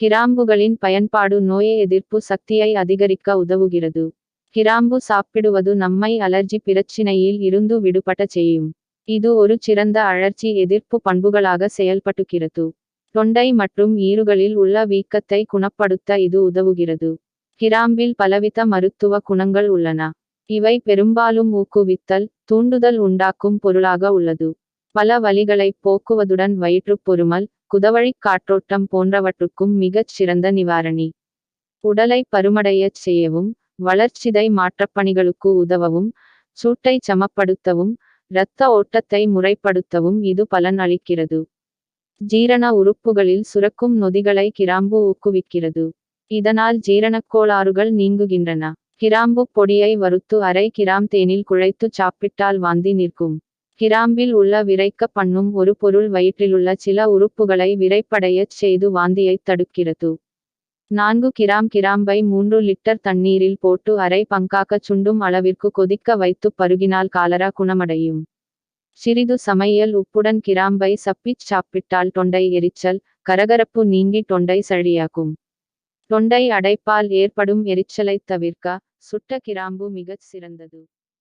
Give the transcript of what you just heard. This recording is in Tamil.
கிராம்புகளின் பயன்பாடு நோய் எதிர்ப்பு சக்தியை அதிகரிக்க உதவுகிறது. கிராம்பு சாப்பிடுவது நம்மை அலர்ஜி பிரச்சினையில் இருந்து விடுபட செய்யும். இது ஒரு சிறந்த அழற்சி எதிர்ப்பு பண்புகளாக செயல்படுகிறது. தொண்டை மற்றும் ஈறுகளில் உள்ள வீக்கத்தை குணப்படுத்த இது உதவுகிறது. கிராம்பில் பலவித மருத்துவ குணங்கள் உள்ளன. இவை பெரும்பாலும் ஊக்குவித்தல், தூண்டுதல் உண்டாக்கும் பொருளாக உள்ளது. பல வலிகளைப் போக்குவதுடன் வயிற்றுப் பொருமல், குதவழிக் காற்றோட்டம் போன்றவற்றுக்கும் மிகச் சிறந்த நிவாரணி. உடலை பருமடையச் செய்யவும், வளர்ச்சிதை மாற்றப்பணிகளுக்கு உதவவும், சூட்டை சமப்படுத்தவும், இரத்த ஓட்டத்தை முறைப்படுத்தவும் இது பலன் அளிக்கிறது. ஜீரண உறுப்புகளில் சுரக்கும் நொதிகளை கிராம்பு ஊக்குவிக்கிறது. இதனால் ஜீரணக்கோளாறுகள் நீங்குகின்றன. கிராம்பு பொடியை வறுத்து அரை கிராம் தேனில் குழைத்து சாப்பிட்டால் வாந்தி நிற்கும். கிராம்பில் உள்ள விரைக்க பண்ணும் ஒரு பொருள் வயிற்றிலுள்ள சில உறுப்புகளை விரைப்படையச் செய்து வாந்தியைத் தடுக்கிறது. 4 கிராம் கிராம்பை 3 லிட்டர் தண்ணீரில் போட்டு அரை பங்காக சுண்டும் அளவிற்கு கொதிக்க வைத்து பருகினால் காலரா குணமடையும். சிறிது சமையல் உப்புடன் கிராம்பை சப்பிச் சாப்பிட்டால் தொண்டை எரிச்சல், கரகரப்பு நீங்கி தொண்டை சளியாகும். தொண்டை அடைப்பால் ஏற்படும் எரிச்சலைத் தவிர்க்க சுட்ட கிராம்பு மிகச் சிறந்தது.